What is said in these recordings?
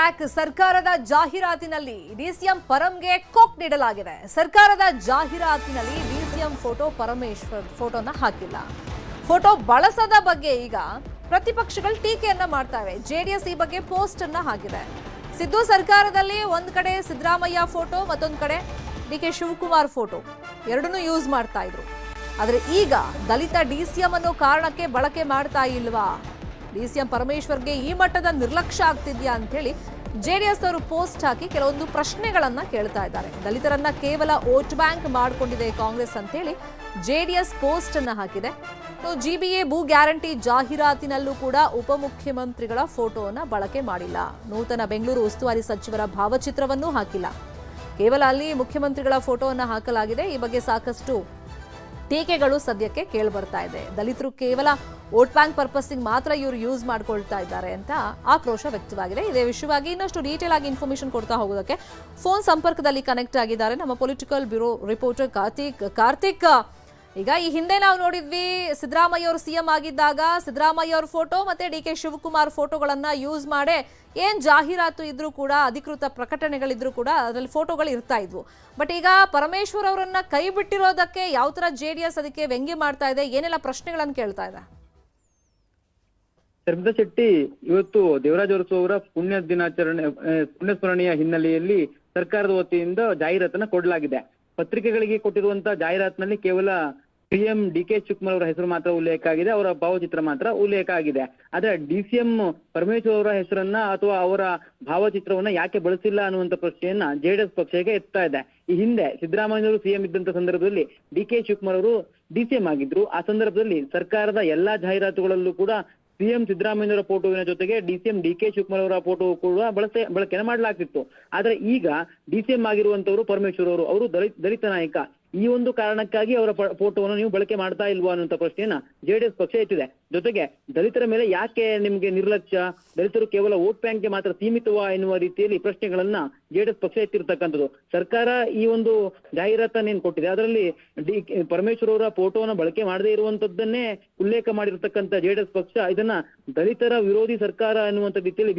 Back. ಸರ್ಕಾರದ ಜಾಹೀರಾತಿನಲ್ಲಿ DCM ಪರಂಗೆ ಕೊಕ್ ನೀಡಲಾಗಿದೆ. ಸರ್ಕಾರದ ಜಾಹೀರಾತಿನಲ್ಲಿ ಡಿಸಿಎಂ ಫೋಟೋ ಪರಮೇಶ್ವರ್ ಫೋಟೋನ ಹಾಕಿಲ್ಲ. ಫೋಟೋ ಬಳಸದ ಬಗ್ಗೆ ಈಗ ಪ್ರತಿಪಕ್ಷಗಳು ಟೀಕೆಯನ್ನ ಮಾಡ್ತಾವೆ. ಜೆಡಿಎಸ್ ಈ ಬಗ್ಗೆ ಪೋಸ್ಟ್ ಅನ್ನ ಹಾಕಿದೆ. ಸಿದ್ದು ಸರ್ಕಾರದಲ್ಲಿ ಒಂದ್ ಕಡೆ ಸಿದ್ದರಾಮಯ್ಯ ಫೋಟೋ, ಮತ್ತೊಂದ್ ಕಡೆ ಡಿಕೆ ಶಿವಕುಮಾರ್ ಫೋಟೋ ಎರಡನ್ನೂ ಯೂಸ್ ಮಾಡ್ತಾ ಇದ್ರು. ಆದ್ರೆ ಈಗ ದಲಿತ ಡಿಸಿಎಂ ಅನ್ನೋ ಕಾರಣಕ್ಕೆ ಬಳಕೆ ಮಾಡ್ತಾ ಇಲ್ವಾ? ಡಿಸಿಎಂ ಪರಮೇಶ್ವರ್ಗೆ ಈ ಮಟ್ಟದ ನಿರ್ಲಕ್ಷ್ಯ ಆಗ್ತಿದ್ಯಾ ಅಂತ ಹೇಳಿ ಜೆಡಿಎಸ್ ಅವರು ಪೋಸ್ಟ್ ಹಾಕಿ ಕೆಲವೊಂದು ಪ್ರಶ್ನೆಗಳನ್ನ ಕೇಳ್ತಾ ಇದ್ದಾರೆ. ದಲಿತರನ್ನ ಕೇವಲ ವೋಟ್ ಬ್ಯಾಂಕ್ ಮಾಡಿಕೊಂಡಿದೆ ಕಾಂಗ್ರೆಸ್ ಅಂತ ಹೇಳಿ ಜೆಡಿಎಸ್ ಪೋಸ್ಟ್ ಅನ್ನ ಹಾಕಿದೆ. ಜಿಬಿಎ ಭೂ ಗ್ಯಾರಂಟಿ ಜಾಹೀರಾತಿನಲ್ಲೂ ಕೂಡ ಉಪಮುಖ್ಯಮಂತ್ರಿಗಳ ಫೋಟೋವನ್ನ ಬಳಕೆ ಮಾಡಿಲ್ಲ. ನೂತನ ಬೆಂಗಳೂರು ಉಸ್ತುವಾರಿ ಸಚಿವರ ಭಾವಚಿತ್ರವನ್ನೂ ಹಾಕಿಲ್ಲ. ಕೇವಲ ಅಲ್ಲಿ ಮುಖ್ಯಮಂತ್ರಿಗಳ ಫೋಟೋವನ್ನ ಹಾಕಲಾಗಿದೆ. ಈ ಬಗ್ಗೆ ಸಾಕಷ್ಟು ಟೀಕೆಗಳು ಸದ್ಯಕ್ಕೆ ಕೇಳಿ ಬರ್ತಾ ಇದೆ. ದಲಿತರು ಕೇವಲ ವೋಟ್ ಬ್ಯಾಂಕ್ ಪರ್ಪಸ್ಸಿಗೆ ಮಾತ್ರ ಇವರು ಯೂಸ್ ಮಾಡ್ಕೊಳ್ತಾ ಇದ್ದಾರೆ ಅಂತ ಆಕ್ರೋಶ ವ್ಯಕ್ತವಾಗಿದೆ. ಇದೇ ವಿಷಯವಾಗಿ ಇನ್ನಷ್ಟು ಡೀಟೇಲ್ ಆಗಿ ಇನ್ಫಾರ್ಮೇಶನ್ ಕೊಡ್ತಾ ಹೋಗೋದಕ್ಕೆ ಫೋನ್ ಸಂಪರ್ಕದಲ್ಲಿ ಕನೆಕ್ಟ್ ಆಗಿದ್ದಾರೆ ನಮ್ಮ ಪೊಲಿಟಿಕಲ್ ಬ್ಯೂರೋ ರಿಪೋರ್ಟರ್ ಕಾರ್ತಿಕ್. ಈಗ ಈ ಹಿಂದೆ ನಾವು ನೋಡಿದ್ವಿ, ಸಿದ್ದರಾಮಯ್ಯ ಅವರು ಸಿಎಂ ಆಗಿದ್ದಾಗ ಸಿದ್ದರಾಮಯ್ಯ ಅವ್ರ ಫೋಟೋ ಮತ್ತೆ ಡಿಕೆ ಶಿವಕುಮಾರ್ ಫೋಟೋಗಳನ್ನ ಯೂಸ್ ಮಾಡೇ ಏನ್ ಜಾಹೀರಾತು ಇದ್ರೂ ಕೂಡ, ಅಧಿಕೃತ ಪ್ರಕಟಣೆಗಳಿದ್ರು ಕೂಡ ಅದರಲ್ಲಿ ಫೋಟೋಗಳು ಇರ್ತಾ ಇದ್ವು. ಬಟ್ ಈಗ ಪರಮೇಶ್ವರ್ ಅವರನ್ನ ಕೈ ಬಿಟ್ಟಿರೋದಕ್ಕೆ ಯಾವ ತರ ಜೆಡಿಎಸ್ ಅದಕ್ಕೆ ವ್ಯಂಗ್ಯ ಮಾಡ್ತಾ ಇದೆ, ಏನೆಲ್ಲ ಪ್ರಶ್ನೆಗಳನ್ನು ಕೇಳ್ತಾ ಇದೆ? ಶರ್ಮಿಳಾ ಶೆಟ್ಟಿ, ಇವತ್ತು ದೇವರಾಜ ಅರಸು ಅವರ ಪುಣ್ಯಸ್ಮರಣೆಯ ಹಿನ್ನೆಲೆಯಲ್ಲಿ ಸರ್ಕಾರದ ವತಿಯಿಂದ ಜಾಹೀರಾತನ್ನ ಕೊಡಲಾಗಿದೆ. ಪತ್ರಿಕೆಗಳಿಗೆ ಕೊಟ್ಟಿರುವಂತಹ ಜಾಹೀರಾತಿನಲ್ಲಿ ಕೇವಲ ಸಿಎಂ ಡಿಕೆ ಶಿವಕುಮಾರ್ ಅವರ ಹೆಸರು ಮಾತ್ರ ಉಲ್ಲೇಖ ಆಗಿದೆ, ಅವರ ಭಾವಚಿತ್ರ ಮಾತ್ರ ಉಲ್ಲೇಖ ಆಗಿದೆ. ಆದ್ರೆ ಡಿಸಿಎಂ ಪರಮೇಶ್ವರ್ ಅವರ ಹೆಸರನ್ನ ಅಥವಾ ಅವರ ಭಾವಚಿತ್ರವನ್ನ ಯಾಕೆ ಬಳಸಿಲ್ಲ ಅನ್ನುವಂತ ಪ್ರಶ್ನೆಯನ್ನ ಜೆಡಿಎಸ್ ಪಕ್ಷಕ್ಕೆ ಎತ್ತಾ ಇದೆ. ಈ ಹಿಂದೆ ಸಿದ್ದರಾಮಯ್ಯವರು ಸಿಎಂ ಇದ್ದಂತ ಸಂದರ್ಭದಲ್ಲಿ ಡಿಕೆ ಶಿವಕುಮಾರ್ ಅವರು ಡಿಸಿಎಂ ಆಗಿದ್ರು. ಆ ಸಂದರ್ಭದಲ್ಲಿ ಸರ್ಕಾರದ ಎಲ್ಲಾ ಜಾಹೀರಾತುಗಳಲ್ಲೂ ಕೂಡ ಸಿಎಂ ಸಿದ್ದರಾಮಯ್ಯವರ ಫೋಟೋವಿನ ಜೊತೆಗೆ ಡಿಸಿಎಂ ಡಿಕೆ ಶಿವಕುಮಾರ್ ಅವರ ಫೋಟೋ ಕೂಡ ಬಳಕೆನ ಮಾಡಲಾಗ್ತಿತ್ತು. ಆದ್ರೆ ಈಗ ಡಿಸಿಎಂ ಆಗಿರುವಂತವರು ಪರಮೇಶ್ವರ್ ಅವರು ದಲಿತ ನಾಯಕ. ಈ ಒಂದು ಕಾರಣಕ್ಕಾಗಿ ಅವರ ಫೋಟೋವನ್ನು ನೀವು ಬಳಕೆ ಮಾಡ್ತಾ ಇಲ್ವಾ ಅನ್ನುವಂತ ಪ್ರಶ್ನೆಯನ್ನ ಜೆಡಿಎಸ್ ಪಕ್ಷ ಎತ್ತಿದೆ. ಜೊತೆಗೆ ದಲಿತರ ಮೇಲೆ ಯಾಕೆ ನಿಮ್ಗೆ ನಿರ್ಲಕ್ಷ್ಯ, ದಲಿತರು ಕೇವಲ ವೋಟ್ ಬ್ಯಾಂಕ್ಗೆ ಮಾತ್ರ ಸೀಮಿತವಾ ಎನ್ನುವ ರೀತಿಯಲ್ಲಿ ಪ್ರಶ್ನೆಗಳನ್ನ ಜೆಡಿಎಸ್ ಪಕ್ಷ ಎತ್ತಿರ್ತಕ್ಕಂಥದ್ದು. ಸರ್ಕಾರ ಈ ಒಂದು ಜಾಹೀರಾತನ್ನ ಏನ್ ಕೊಟ್ಟಿದೆ ಅದರಲ್ಲಿ ಪರಮೇಶ್ವರ್ ಅವರ ಫೋಟೋವನ್ನ ಬಳಕೆ ಮಾಡದೇ ಇರುವಂತದ್ದನ್ನೇ ಉಲ್ಲೇಖ ಮಾಡಿರ್ತಕ್ಕಂಥ ಜೆಡಿಎಸ್ ಪಕ್ಷ ಇದನ್ನ ದಲಿತರ ವಿರೋಧಿ ಸರ್ಕಾರ ಎನ್ನುವಂತ ರೀತಿಯಲ್ಲಿ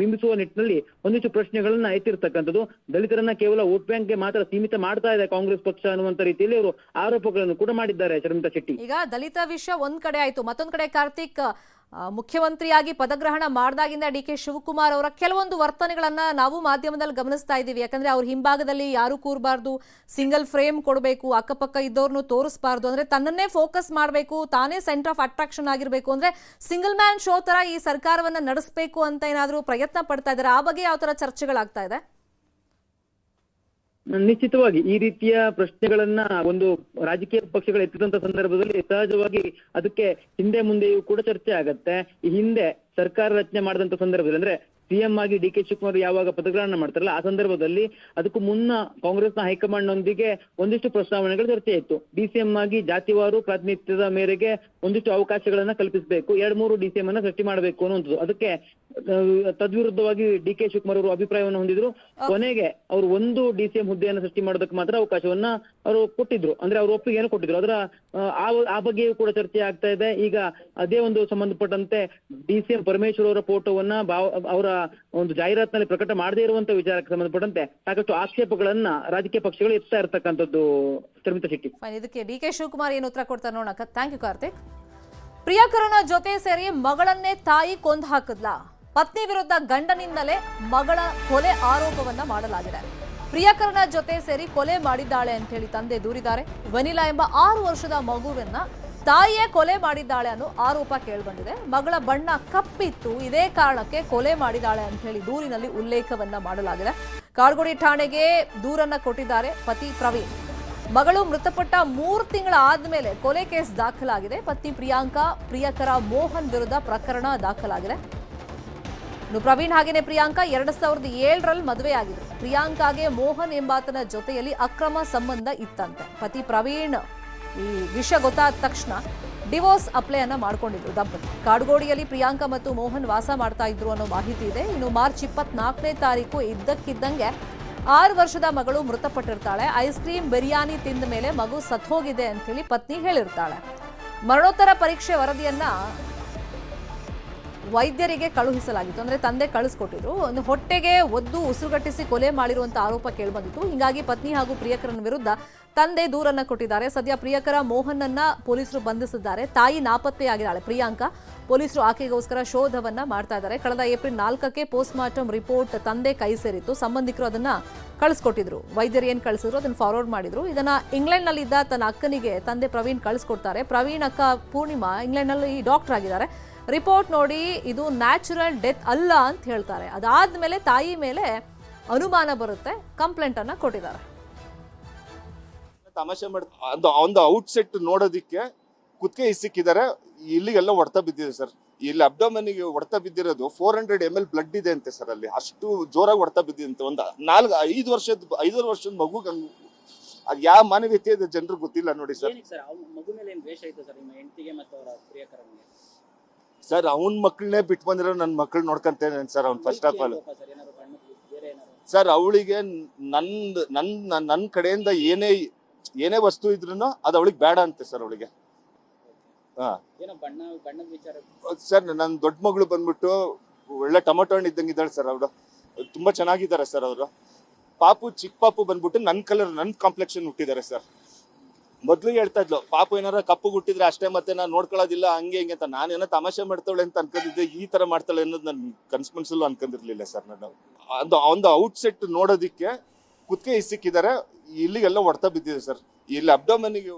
ಬಿಂಬಿಸುವ ನಿಟ್ಟಿನಲ್ಲಿ ಒಂದಿಷ್ಟು ಪ್ರಶ್ನೆಗಳನ್ನ ಎತ್ತಿರ್ತಕ್ಕಂಥದ್ದು. ದಲಿತರನ್ನ ಕೇವಲ ವೋಟ್ ಬ್ಯಾಂಕ್ಗೆ ಮಾತ್ರ ಸೀಮಿತ ಮಾಡ್ತಾ ಇದೆ ಕಾಂಗ್ರೆಸ್ ಪಕ್ಷ ಅನ್ನುವಂತ ರೀತಿಯಲ್ಲಿ ಅವರು ಆರೋಪಗಳನ್ನು ಕೂಡ ಮಾಡಿದ್ದಾರೆ. ಶರ್ಮಿಳಾ ಶೆಟ್ಟಿ, ಈಗ ದಲಿತ ವಿಷಯ ಒಂದ್ ಕಡೆ ಆಯ್ತು, ಮತ್ತೊಂದ್ ಕಡೆ ಕಾರ್ತಿಕ್, ಮುಖ್ಯಮಂತ್ರಿಯಾಗಿ ಪದಗ್ರಹಣ ಮಾಡಿದಾಗಿಂದ ಡಿಕೆ ಶಿವಕುಮಾರ್ ಅವರ ಕೆಲವೊಂದು ವರ್ತನೆಗಳನ್ನ ನಾವು ಮಾಧ್ಯಮದಲ್ಲಿ ಗಮನಿಸ್ತಾ ಇದ್ದೀವಿ. ಯಾಕಂದ್ರೆ ಅವ್ರ ಹಿಂಭಾಗದಲ್ಲಿ ಯಾರು ಕೂರಬಾರ್ದು, ಸಿಂಗಲ್ ಫ್ರೇಮ್ ಕೊಡಬೇಕು, ಅಕ್ಕಪಕ್ಕ ಇದ್ದವ್ರನ್ನು ತೋರಿಸಬಾರ್ದು, ಅಂದ್ರೆ ತನ್ನನ್ನೇ ಫೋಕಸ್ ಮಾಡಬೇಕು, ತಾನೇ ಸೆಂಟರ್ ಆಫ್ ಅಟ್ರಾಕ್ಷನ್ ಆಗಿರ್ಬೇಕು, ಅಂದ್ರೆ ಸಿಂಗಲ್ ಮ್ಯಾನ್ ಶೋ ತರ ಈ ಸರ್ಕಾರವನ್ನ ನಡೆಸಬೇಕು ಅಂತ ಏನಾದ್ರೂ ಪ್ರಯತ್ನ ಪಡ್ತಾ ಇದ್ದಾರೆ. ಆ ಬಗ್ಗೆ ಯಾವ ತರ ಚರ್ಚೆಗಳಾಗ್ತಾ ಇದೆ? ನಿಶ್ಚಿತವಾಗಿ ಈ ರೀತಿಯ ಪ್ರಶ್ನೆಗಳನ್ನ ಒಂದು ರಾಜಕೀಯ ಪಕ್ಷಗಳು ಎತ್ತಿದಂತ ಸಂದರ್ಭದಲ್ಲಿ ಸಹಜವಾಗಿ ಅದಕ್ಕೆ ಹಿಂದೆ ಮುಂದೆಯೂ ಕೂಡ ಚರ್ಚೆ ಆಗತ್ತೆ. ಈ ಹಿಂದೆ ಸರ್ಕಾರ ರಚನೆ ಮಾಡಿದಂತ ಸಂದರ್ಭದಲ್ಲಿ ಅಂದ್ರೆ ಸಿಎಂ ಆಗಿ ಡಿಕೆ ಶಿವಕುಮಾರ್ ಯಾವಾಗ ಪದಗ್ರಹಣ ಮಾಡ್ತಾರಲ್ಲ ಆ ಸಂದರ್ಭದಲ್ಲಿ ಅದಕ್ಕೂ ಮುನ್ನ ಕಾಂಗ್ರೆಸ್ನ ಹೈಕಮಾಂಡ್ ನೊಂದಿಗೆ ಒಂದಿಷ್ಟು ಪ್ರಸ್ತಾವನೆಗಳು ಚರ್ಚೆ ಇತ್ತು. ಡಿಸಿಎಂ ಆಗಿ ಜಾತಿವಾರು ಪ್ರಾತಿನಿಧ್ಯದ ಮೇರೆಗೆ ಒಂದಿಷ್ಟು ಅವಕಾಶಗಳನ್ನ ಕಲ್ಪಿಸಬೇಕು, 2-3 ಡಿಸಿಎಂ ಅನ್ನ ಸೃಷ್ಟಿ ಮಾಡಬೇಕು ಅನ್ನುವಂಥದ್ದು. ಅದಕ್ಕೆ ತದ್ವಿರುದ್ಧವಾಗಿ ಡಿಕೆ ಶಿವಕುಮಾರ್ ಅವರು ಅಭಿಪ್ರಾಯವನ್ನು ಹೊಂದಿದ್ರು. ಕೊನೆಗೆ ಅವರು ಒಂದು ಡಿಸಿಎಂ ಹುದ್ದೆಯನ್ನು ಸೃಷ್ಟಿ ಮಾಡೋದಕ್ಕೆ ಮಾತ್ರ ಅವಕಾಶವನ್ನ ಅವರು ಕೊಟ್ಟಿದ್ರು, ಅಂದ್ರೆ ಅವರು ಒಪ್ಪಿಗೆಯನ್ನು ಕೊಟ್ಟಿದ್ರು. ಅದರ ಆ ಬಗ್ಗೆಯೂ ಕೂಡ ಚರ್ಚೆ ಆಗ್ತಾ ಇದೆ. ಈಗ ಅದೇ ಒಂದು ಸಂಬಂಧಪಟ್ಟಂತೆ ಡಿಸಿಎಂ ಪರಮೇಶ್ವರ್ ಅವರ ಫೋಟೋವನ್ನ ಅವರ ಒಂದು ಜಾಹೀರಾತಿನಲ್ಲಿ ಪ್ರಕಟ ಮಾಡದೇ ಇರುವಂತ ವಿಚಾರಕ್ಕೆ ಸಂಬಂಧಪಟ್ಟಂತೆ ಸಾಕಷ್ಟು ಆಕ್ಷೇಪಗಳನ್ನ ರಾಜಕೀಯ ಪಕ್ಷಗಳು ಎತ್ತಾ ಇರತಕ್ಕಂಥದ್ದು. ಶರ್ಮಿಳಾ ಶೆಟ್ಟಿ, ಇದಕ್ಕೆ ಡಿಕೆ ಶಿವಕುಮಾರ್ ಏನು ಉತ್ತರ ಕೊಡ್ತಾರೆ ನೋಡೋಣ. Thank you Karthik. ಪ್ರಿಯಕರನ ಜೊತೆ ಸೇರಿ ಮಗಳನ್ನೇ ತಾಯಿ ಕೊಂದು ಹಾಕಿದ್ಲ. ಪತ್ನಿ ವಿರುದ್ಧ ಗಂಡನಿಂದಲೇ ಮಗಳ ಕೊಲೆ ಆರೋಪವನ್ನ ಮಾಡಲಾಗಿದೆ. ಪ್ರಿಯಕರನ ಜೊತೆ ಸೇರಿ ಕೊಲೆ ಮಾಡಿದ್ದಾಳೆ ಅಂತ ಹೇಳಿ ತಂದೆ ದೂರಿದ್ದಾರೆ. ವೆನಿಲಾ ಎಂಬ 6 ವರ್ಷದ ಮಗುವನ್ನ ತಾಯಿಯೇ ಕೊಲೆ ಮಾಡಿದ್ದಾಳೆ ಅನ್ನೋ ಆರೋಪ ಕೇಳಿಬಂದಿದೆ. ಮಗಳ ಬಣ್ಣ ಕಪ್ಪಿತ್ತು, ಇದೇ ಕಾರಣಕ್ಕೆ ಕೊಲೆ ಮಾಡಿದ್ದಾಳೆ ಅಂತ ಹೇಳಿ ದೂರಿನಲ್ಲಿ ಉಲ್ಲೇಖವನ್ನ ಮಾಡಲಾಗಿದೆ. ಕಾಡ್ಗೋಡಿ ಠಾಣೆಗೆ ದೂರನ್ನ ಕೊಟ್ಟಿದ್ದಾರೆ ಪತಿ ಪ್ರವೀಣ್. ಮಗಳು ಮೃತಪಟ್ಟ 3 ತಿಂಗಳ ಆದ್ಮೇಲೆ ಕೊಲೆ ಕೇಸ್ ದಾಖಲಾಗಿದೆ. ಪತ್ನಿ ಪ್ರಿಯಾಂಕಾ, ಪ್ರಿಯಕರ ಮೋಹನ್ ವಿರುದ್ಧ ಪ್ರಕರಣ ದಾಖಲಾಗಿದೆ. ಇನ್ನು ಪ್ರವೀಣ್ ಹಾಗೇನೆ ಪ್ರಿಯಾಂಕಾ 2007ರಲ್ಲಿ ಮದುವೆಯಾಗಿದ್ರು. ಪ್ರಿಯಾಂಕಾಗೆ ಮೋಹನ್ ಎಂಬಾತನ ಜೊತೆಯಲ್ಲಿ ಅಕ್ರಮ ಸಂಬಂಧ ಇತ್ತಂತೆ. ಪತಿ ಪ್ರವೀಣ್ ಈ ವಿಷಯ ಗೊತ್ತಾದ ತಕ್ಷಣ ಡಿವೋರ್ಸ್ ಅಪ್ಲೈ ಅನ್ನ ಮಾಡ್ಕೊಂಡಿದ್ರು ದಂಪತಿ. ಕಾಡ್ಗೋಡಿಯಲ್ಲಿ ಪ್ರಿಯಾಂಕಾ ಮತ್ತು ಮೋಹನ್ ವಾಸ ಮಾಡ್ತಾ ಇದ್ರು ಅನ್ನೋ ಮಾಹಿತಿ ಇದೆ. ಇನ್ನು ಮಾರ್ಚ್ 24ನೇ ತಾರೀಕು ಇದ್ದಕ್ಕಿದ್ದಂಗೆ 6 ವರ್ಷದ ಮಗಳು ಮೃತಪಟ್ಟಿರ್ತಾಳೆ. ಐಸ್ ಕ್ರೀಮ್ ಬಿರಿಯಾನಿ ತಿಂದ ಮೇಲೆ ಮಗು ಸತ್ತೋಗಿದೆ ಅಂತ ಹೇಳಿ ಪತ್ನಿ ಹೇಳಿರ್ತಾಳೆ. ಮರಣೋತ್ತರ ಪರೀಕ್ಷೆ ವರದಿಯನ್ನ ವೈದ್ಯರಿಗೆ ಕಳುಹಿಸಲಾಗಿತ್ತು. ಅಂದ್ರೆ ತಂದೆ ಕಳಿಸ್ಕೊಟ್ಟಿದ್ರು. ಒಂದು ಹೊಟ್ಟೆಗೆ ಒದ್ದು ಉಸಿರುಗಟ್ಟಿಸಿ ಕೊಲೆ ಮಾಡಿರುವಂತ ಆರೋಪ ಕೇಳಿಬಂದಿತ್ತು. ಹೀಗಾಗಿ ಪತ್ನಿ ಹಾಗೂ ಪ್ರಿಯಕರನ ವಿರುದ್ಧ ತಂದೆ ದೂರನ್ನ ಕೊಟ್ಟಿದ್ದಾರೆ. ಸದ್ಯ ಪ್ರಿಯಕರ ಮೋಹನ್ ಅನ್ನ ಪೊಲೀಸರು ಬಂಧಿಸಿದ್ದಾರೆ. ತಾಯಿ ನಾಪತ್ತೆಯಾಗಿದ್ದಾಳೆ ಪ್ರಿಯಾಂಕಾ. ಪೊಲೀಸರು ಆಕೆಗೋಸ್ಕರ ಶೋಧವನ್ನ ಮಾಡ್ತಾ ಇದ್ದಾರೆ. ಕಳೆದ ಏಪ್ರಿಲ್ 4ಕ್ಕೆ ಪೋಸ್ಟ್ ಮಾರ್ಟಮ್ ರಿಪೋರ್ಟ್ ತಂದೆ ಕೈ ಸೇರಿತ್ತು. ಸಂಬಂಧಿಕರು ಅದನ್ನ ಕಳಿಸ್ಕೊಟ್ಟಿದ್ರು. ವೈದ್ಯರು ಏನ್ ಕಳಿಸಿದ್ರು ಅದನ್ನ ಫಾರ್ವರ್ಡ್ ಮಾಡಿದ್ರು. ಇದನ್ನ ಇಂಗ್ಲೆಂಡ್ನಲ್ಲಿದ್ದ ತನ್ನ ಅಕ್ಕನಿಗೆ ತಂದೆ ಪ್ರವೀಣ್ ಕಳಿಸ್ಕೊಡ್ತಾರೆ. ಪ್ರವೀಣ್ ಅಕ್ಕ ಪೂರ್ಣಿಮಾ ಇಂಗ್ಲೆಂಡ್ನಲ್ಲಿ ಡಾಕ್ಟರ್ ಆಗಿದ್ದಾರೆ. ರಿಪೋರ್ಟ್ ನೋಡಿ ಇದು ನ್ಯಾಚುರಲ್ ಡೆತ್ ಅಲ್ಲ ಅಂತ ಹೇಳ್ತಾರೆ. ಅದಾದ್ಮೇಲೆ ತಾಯಿ ಮೇಲೆ ಅನುಮಾನ ಬರುತ್ತೆ. ಕಂಪ್ಲೇಂಟ್ ಅನ್ನ ಕೊಟ್ಟಿದ್ದಾರೆ. ತಮಾಷೆ ಒಂದು ಔಟ್ಸೆಟ್ ನೋಡೋದಿಕ್ಕೆ ಕುತ್ತಿಗೆ ಇಸಿಕ್ಕಿದ್ದಾರೆ. ಇಲ್ಲಿಗೆಲ್ಲ ಹೊಡೆತ ಬಿದ್ದಿದೆ ಸರ್. ಇಲ್ಲಿ ಅಬ್ಡೋಮನಿಗೆ ಹೊಡೆತ ಬಿದ್ದಿರೋದು 400 ml ಬ್ಲಡ್ ಇದೆ ಅಂತೆ ಸರ್. ಅಲ್ಲಿ ಅಷ್ಟು ಜೋರಾಗಿ ಹೊಡೆತ ಬಿದ್ದಿದೆ. ಒಂದು 5 ವರ್ಷದ ಮಗು ಅದು ಯಾವ ಮಾನವೀಯತೆ ಇದೆ ಜನರಿಗೆ ಗೊತ್ತಿಲ್ಲ ನೋಡಿ ಸರ್. ಮಗು ಮೇಲೆ ಏನು ದ್ವೇಷ ಇತ್ತು ಸರ್ ನಿಮ್ಮ ಹೆಂಡತಿಗೆ ಮತ್ತು ಅವರ ಪ್ರಿಯಕರನಿಗೆ? ಸರ್ ಅವನ ಮಕ್ಕಳನ್ನೇ ಬಿಟ್ಟು ಬಂದಿರೋ ನನ್ನ ಮಕ್ಕಳು ನೋಡ್ಕೊಂತೇನೆ ಸರ್. ಅವ್ನು ಫಸ್ಟ್ ಆಫ್ ಆಲ್ ಸರ್ ಅವಳಿಗೆ ನನ್ನ ಕಡೆಯಿಂದ ಏನೇ ವಸ್ತು ಇದ್ರೂ ಅದು ಅವಳಿಗೆ ಬೇಡ ಅಂತೆ ಸರ್. ಅವಳಿಗೆ ಸರ್ ನನ್ನ ದೊಡ್ಡ ಮಗಳು ಬಂದ್ಬಿಟ್ಟು ಒಳ್ಳೆ ಟೊಮೊಟೊ ಹಣ್ಣು ಇದ್ದಂಗೆ ಇದ್ದಾಳೆ ಸರ್. ಅವಳು ತುಂಬಾ ಚೆನ್ನಾಗಿದ್ದಾರೆ ಸರ್. ಅವರು ಚಿಕ್ಕ ಪಾಪು ಬಂದ್ಬಿಟ್ಟು ನನ್ನ ಕಾಂಪ್ಲೆಕ್ಷನ್ ಹುಟ್ಟಿದ್ದಾರೆ ಸರ್. ಮೊದ್ಲು ಹೇಳ್ತಾ ಇದ್ಲು ಪಾಪು ಏನಾರ ಕಪ್ಪು ಹುಟ್ಟಿದ್ರೆ ಅಷ್ಟೇ, ಮತ್ತೆ ನಾನು ನೋಡ್ಕೊಳ್ಳೋದಿಲ್ಲ ಹಂಗೆ ಹಿಂಗೆ ಅಂತ. ನಾನೇನೋ ತಮಾಷೆ ಮಾಡ್ತಾಳೆ ಅಂತ ಅನ್ಕೊಂಡಿದ್ದೆ. ಈ ತರ ಮಾಡ್ತಾಳೆ ಅನ್ನೋದು ನನ್ ಕನ್ಸ್ಪೆನ್ಸಲ್ಲೂ ಅನ್ಕೊಂಡಿರ್ಲಿಲ್ಲ ಸರ್. ನಾನು ಒಂದು ಔಟ್ಸೆಟ್ ನೋಡೋದಿಕ್ಕೆ ಕುತ್ತಿಗೆ ಇಸಿಕ್ಕಿದ್ದಾರೆ. ಇಲ್ಲಿಗೆಲ್ಲ ಹೊಡೆತ ಬಿದ್ದಿದೆ ಸರ್. ಇಲ್ಲಿ ಅಬ್ಡೋಮನಿಗೆ